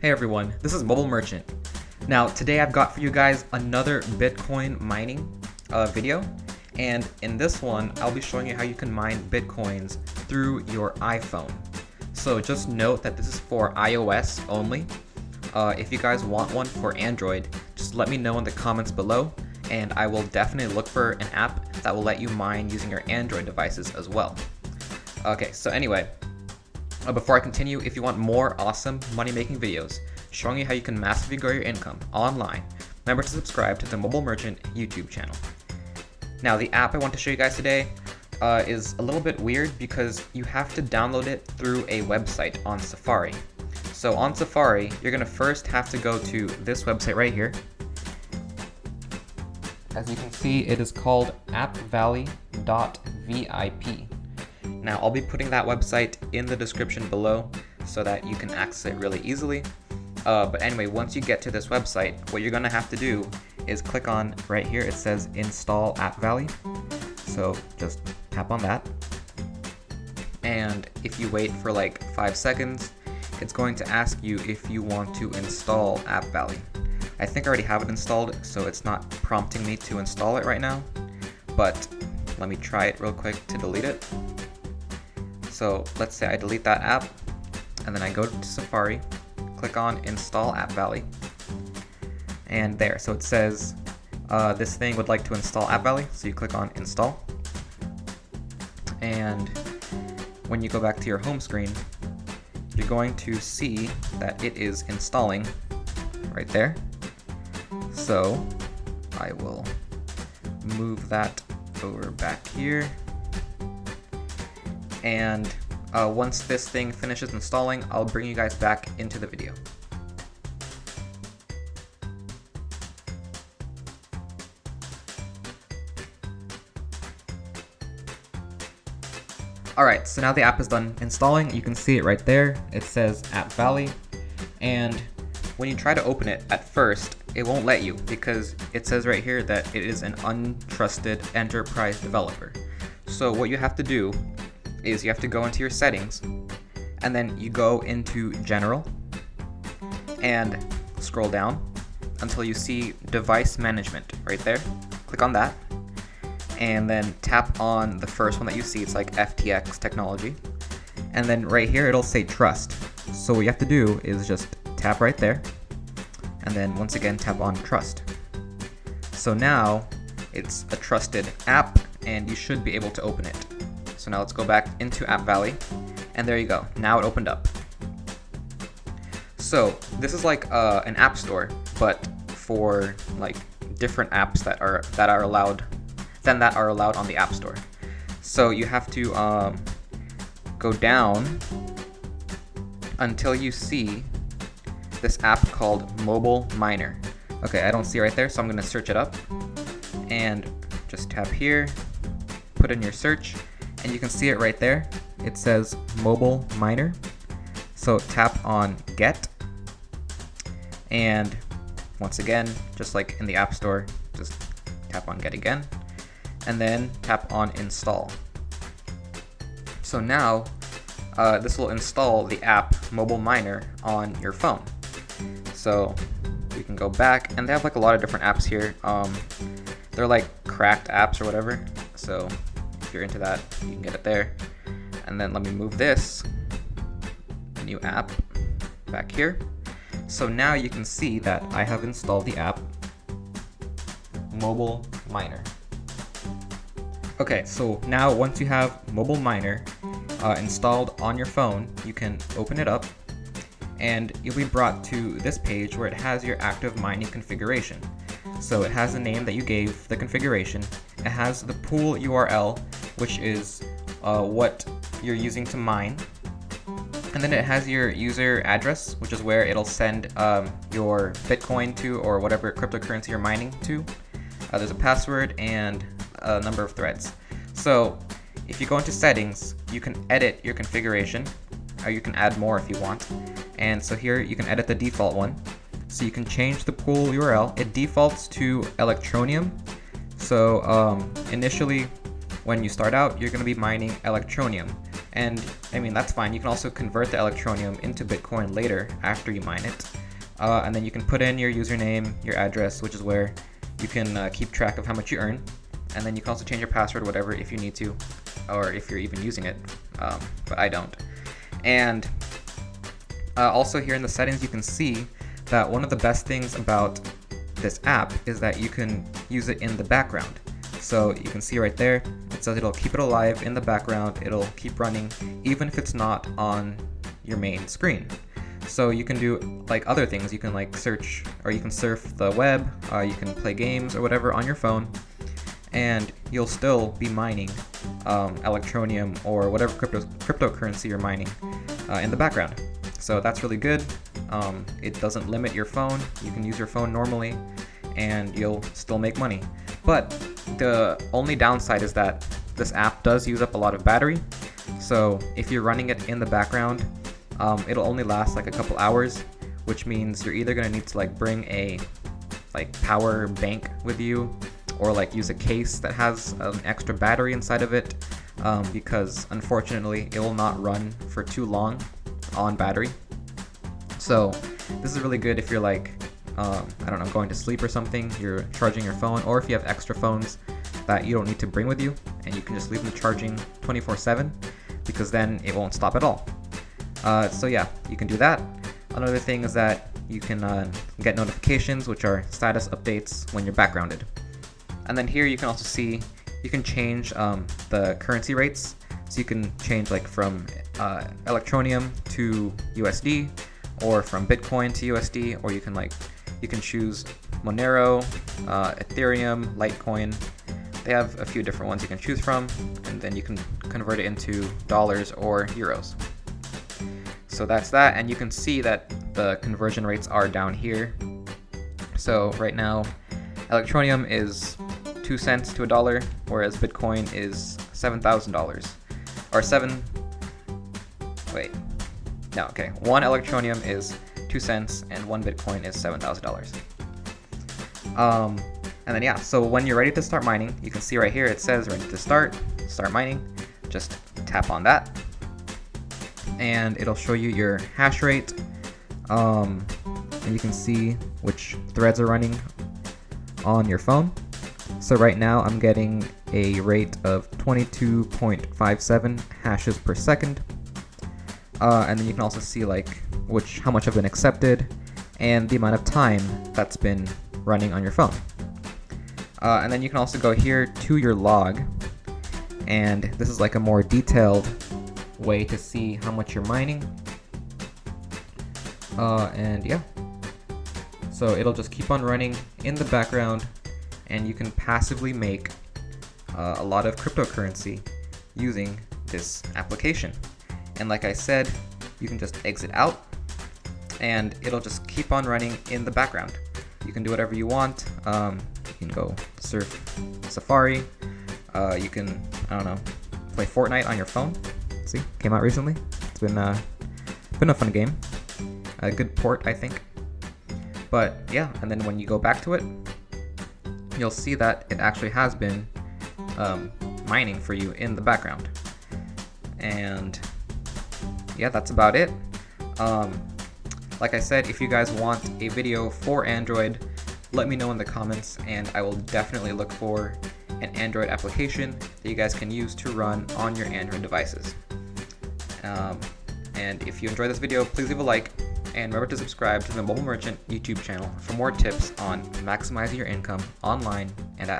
Hey everyone, this is Mobile Merchant. Now today I've got for you guys another Bitcoin mining video, and in this one I'll be showing you how you can mine Bitcoins through your iPhone. So just note that this is for iOS only. If you guys want one for Android, just let me know in the comments below, and I will definitely look for an app that will let you mine using your Android devices as well. Okay, so anyway, before I continue, if you want more awesome money-making videos showing you how you can massively grow your income online, remember to subscribe to the Mobile Merchant YouTube channel. Now, the app I want to show you guys today is a little bit weird because you have to download it through a website on Safari. So on Safari, you're going to first have to go to this website right here. As you can see, it is called appvalley.vip. Now, I'll be putting that website in the description below so that you can access it really easily. But anyway, once you get to this website, what you're going to have to do is click on right here. It says Install AppValley. So just tap on that. And if you wait for like 5 seconds, it's going to ask you if you want to install AppValley. I think I already have it installed, so it's not prompting me to install it right now. But let me try it real quick to delete it. So let's say I delete that app, and then I go to Safari, click on Install AppValley, and there. So it says this thing would like to install AppValley, so you click on Install. And when you go back to your home screen, you're going to see that it is installing right there. So I will move that over back here. And once this thing finishes installing, I'll bring you guys back into the video. Alright, so now the app is done installing. You can see it right there. It says AppValley. And when you try to open it at first, it won't let you because it says right here that it is an untrusted enterprise developer. So what you have to do is you have to go into your settings, and then you go into General and scroll down until you see Device Management right there. Click on that, and then tap on the first one that you see. It's like FTX Technology, and then right here it'll say Trust. So what you have to do is just tap right there, and then once again tap on Trust. So now it's a trusted app, and you should be able to open it. So now let's go back into AppValley, and there you go. Now it opened up. So this is like an app store, but for like different apps that are allowed on the App Store. So you have to go down until you see this app called Mobile Miner. Okay, I don't see it right there, so I'm gonna search it up, and just tap here, put in your search. And you can see it right there. It says Mobile Miner. So tap on Get. And once again, just like in the App Store, just tap on Get again. And then tap on Install. So now this will install the app Mobile Miner on your phone. So you can go back, and they have like a lot of different apps here. They're like cracked apps or whatever. So if you're into that, you can get it there. And then let me move this new app back here. So now you can see that I have installed the app Mobile Miner. Okay, so now once you have Mobile Miner installed on your phone, you can open it up, and you'll be brought to this page where it has your active mining configuration. So it has the name that you gave the configuration. It has the pool URL, which is what you're using to mine. And then it has your user address, which is where it'll send your Bitcoin to, or whatever cryptocurrency you're mining to. There's a password and a number of threads. So if you go into settings, you can edit your configuration, or you can add more if you want. And so here you can edit the default one. So you can change the pool URL. It defaults to Electroneum. So initially, when you start out, you're going to be mining Electroneum. And I mean, that's fine. You can also convert the Electronium into Bitcoin later after you mine it. And then you can put in your username, your address, which is where you can keep track of how much you earn. And then you can also change your password, whatever, if you need to, or if you're even using it, but I don't. And also here in the settings, you can see that one of the best things about this app is that you can use it in the background. So you can see right there, it says it'll keep it alive in the background, it'll keep running, even if it's not on your main screen. So you can do like other things, you can like search, or you can surf the web, you can play games or whatever on your phone, and you'll still be mining Electronium or whatever cryptocurrency you're mining in the background. So that's really good. It doesn't limit your phone. You can use your phone normally and you'll still make money. But the only downside is that this app does use up a lot of battery. So if you're running it in the background, it'll only last like a couple hours, which means you're either gonna need to like bring a like power bank with you, or like use a case that has an extra battery inside of it, because unfortunately it will not run for too long on battery. So this is really good if you're like, I don't know, going to sleep or something, you're charging your phone, or if you have extra phones that you don't need to bring with you and you can just leave them charging 24/7, because then it won't stop at all. So yeah, you can do that. Another thing is that you can get notifications, which are status updates when you're backgrounded. And then here you can also see, you can change the currency rates. So you can change like from Electronium to USD, or from Bitcoin to USD, or you can choose Monero, Ethereum, Litecoin. They have a few different ones you can choose from, and then you can convert it into dollars or euros. So that's that, and you can see that the conversion rates are down here. So right now, Electronium is 2 cents to $1, whereas Bitcoin is $7,000. Or one Electronium is 2 cents and one Bitcoin is $7,000. And then yeah, so when you're ready to start mining, you can see right here it says ready to start mining. Just tap on that and it'll show you your hash rate, and you can see which threads are running on your phone. So right now I'm getting a rate of 22.57 hashes per second. And then you can also see like how much have been accepted and the amount of time that's been running on your phone. And then you can also go here to your log, and this is like a more detailed way to see how much you're mining. And yeah, so it'll just keep on running in the background, and you can passively make a lot of cryptocurrency using this application. And like I said, you can just exit out and it'll just keep on running in the background. You can do whatever you want. You can go surf Safari. You can, I don't know, play Fortnite on your phone. See, came out recently. It's been a fun game. A good port, I think. But yeah, and then when you go back to it, you'll see that it actually has been mining for you in the background. And yeah, that's about it. Like I said, if you guys want a video for Android, let me know in the comments and I will definitely look for an Android application that you guys can use to run on your Android devices. And if you enjoyed this video, please leave a like and remember to subscribe to the Mobile Merchant YouTube channel for more tips on maximizing your income online and at home.